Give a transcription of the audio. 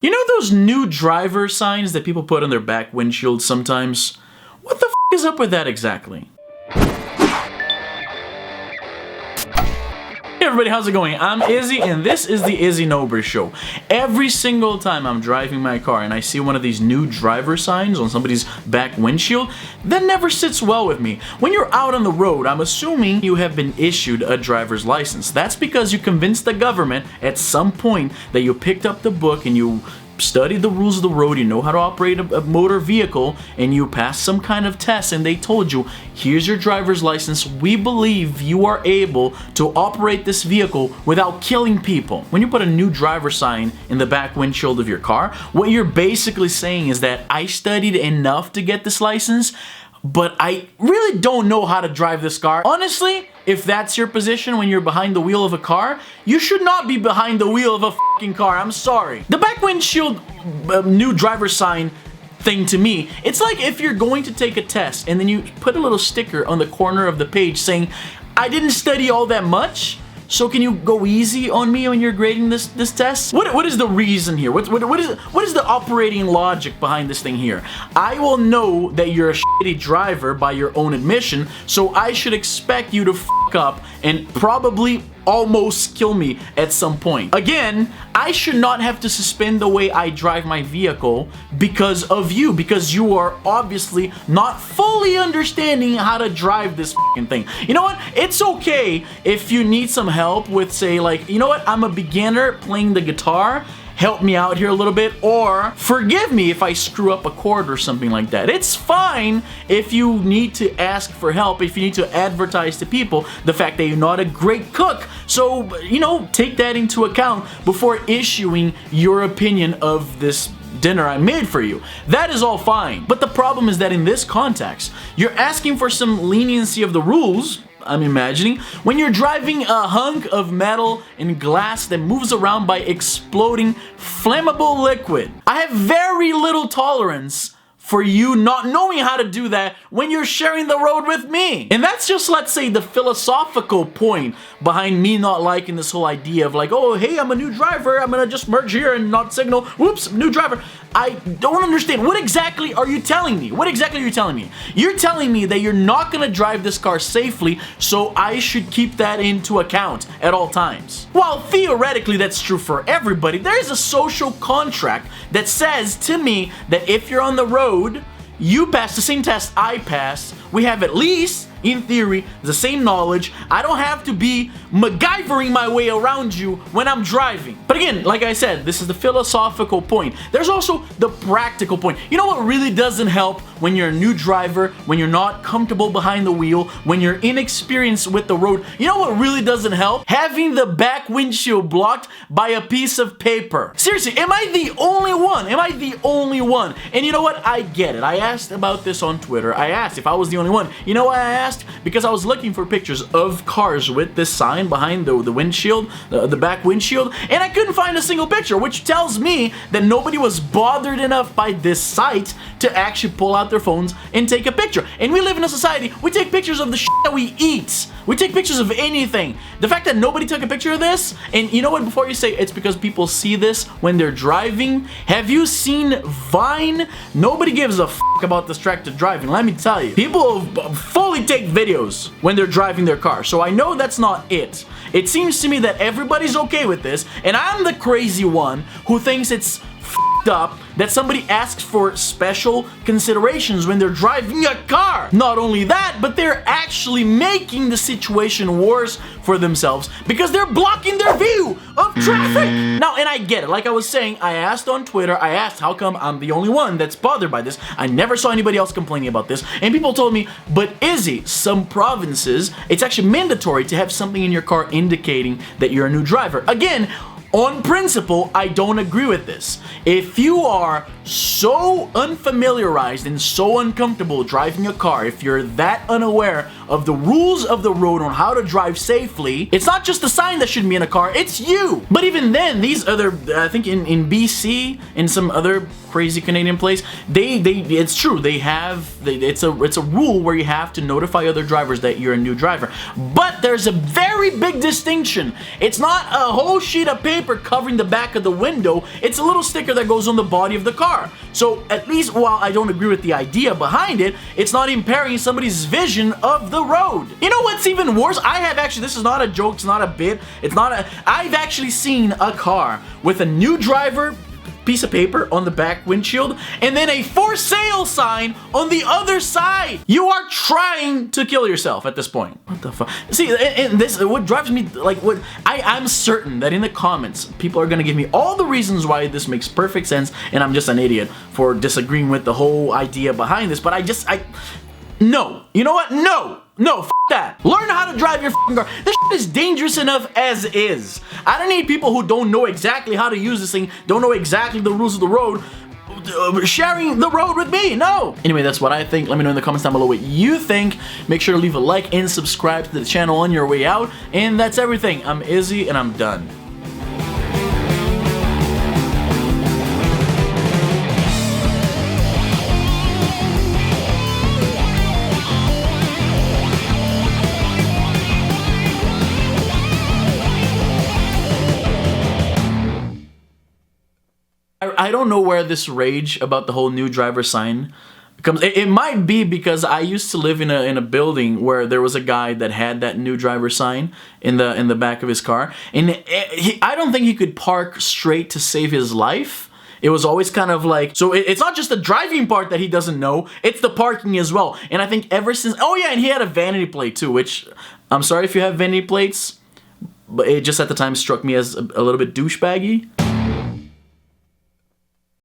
You know those new driver signs that people put on their back windshield sometimes? What the f is up with that exactly? Hey everybody, how's it going? I'm Izzy and this is the Izzy Nober Show. Every single time I'm driving my car and I see one of these new driver signs on somebody's back windshield, that never sits well with me. When you're out on the road, I'm assuming you have been issued a driver's license. That's because you convinced the government at some point that you picked up the book and you studied the rules of the road, you know how to operate a motor vehicle, and you passed some kind of test and they told you, here's your driver's license, we believe you are able to operate this vehicle without killing people. When you put a new driver sign in the back windshield of your car, what you're basically saying is that I studied enough to get this license, but I really don't know how to drive this car. Honestly, if that's your position when you're behind the wheel of a car, you should not be behind the wheel of a fucking car. I'm sorry. The back windshield new driver sign thing to me, it's like if you're going to take a test and then you put a little sticker on the corner of the page saying, I didn't study all that much, so can you go easy on me when you're grading this test? What is the reason here? What is the operating logic behind this thing here? I will know that you're a shitty driver by your own admission, so I should expect you to fuck up and probably almost kill me at some point. Again, I should not have to suspend the way I drive my vehicle because of you, because you are obviously not fully understanding how to drive this fucking thing. You know what? It's okay if you need some help with, say, like, you know what? I'm a beginner playing the guitar. Help me out here a little bit, or forgive me if I screw up a chord or something like that. It's fine if you need to ask for help, if you need to advertise to people the fact that you're not a great cook. So, you know, take that into account before issuing your opinion of this dinner I made for you. That is all fine. But the problem is that in this context, you're asking for some leniency of the rules, I'm imagining, when you're driving a hunk of metal and glass that moves around by exploding flammable liquid. I have very little tolerance for you not knowing how to do that when you're sharing the road with me. And that's just, let's say, the philosophical point behind me not liking this whole idea of like, oh, hey, I'm a new driver, I'm gonna just merge here and not signal, whoops, new driver. I don't understand. What exactly are you telling me? What exactly are you telling me? You're telling me that you're not gonna drive this car safely, so I should keep that into account at all times. While theoretically that's true for everybody, there is a social contract that says to me that if you're on the road, you pass the same test I passed, we have at least, in theory, the same knowledge. I don't have to be MacGyvering my way around you when I'm driving. But again, like I said, this is the philosophical point. There's also the practical point. You know what really doesn't help when you're a new driver, when you're not comfortable behind the wheel, when you're inexperienced with the road? You know what really doesn't help? Having the back windshield blocked by a piece of paper. Seriously, am I the only one? Am I the only one? And you know what? I get it. I asked about this on Twitter. I asked if I was the only one. You know why I asked? Because I was looking for pictures of cars with this sign behind the windshield, the back windshield, and I couldn't find a single picture, which tells me that nobody was bothered enough by this site to actually pull out their phones and take a picture. And we live in a society, we take pictures of the shit that we eat. We take pictures of anything. The fact that nobody took a picture of this, and you know what, before you say it's because people see this when they're driving, have you seen Vine? Nobody gives a f about distracted driving, let me tell you. People fully take videos when they're driving their car, so I know that's not it. It seems to me that everybody's okay with this, and I'm the crazy one who thinks it's f***ed up that somebody asks for special considerations when they're driving a car. Not only that, but they're actually making the situation worse for themselves because they're blocking their view of traffic. Now, and I get it. Like I was saying, I asked on Twitter, I asked how come I'm the only one that's bothered by this. I never saw anybody else complaining about this. And people told me, but Izzy, some provinces, it's actually mandatory to have something in your car indicating that you're a new driver. Again, on principle, I don't agree with this. If you are so unfamiliarized and so uncomfortable driving a car, if you're that unaware of the rules of the road on how to drive safely, it's not just the sign that should be in a car, it's you. But even then, these other, I think in BC, in some other crazy Canadian place, it's true, it's a rule where you have to notify other drivers that you're a new driver. But there's a very big distinction. It's not a whole sheet of paper covering the back of the window, it's a little sticker that goes on the body of the car. So at least while I don't agree with the idea behind it, it's not impairing somebody's vision of the road. You know what's even worse? I have actually, this is not a joke, it's not a bit, I've actually seen a car with a new driver piece of paper on the back windshield and then a for sale sign on the other side. You are trying to kill yourself at this point. What the fuck? See, and this, what drives me, like, I'm certain that in the comments people are gonna give me all the reasons why this makes perfect sense and I'm just an idiot for disagreeing with the whole idea behind this, but no. You know what? No, f that. Learn how to drive your f***ing car. This shit is dangerous enough as is. I don't need people who don't know exactly how to use this thing, don't know exactly the rules of the road, sharing the road with me. No. Anyway, that's what I think. Let me know in the comments down below what you think. Make sure to leave a like and subscribe to the channel on your way out. And that's everything. I'm Izzy and I'm done. I don't know where this rage about the whole new driver sign comes. It might be because I used to live in a building where there was a guy that had that new driver sign in the back of his car, and I don't think he could park straight to save his life. It was always kind of like, so it's not just the driving part that he doesn't know, it's the parking as well. And I think ever since, oh yeah, and he had a vanity plate too, which, I'm sorry if you have vanity plates, but it just at the time struck me as a little bit douchebaggy.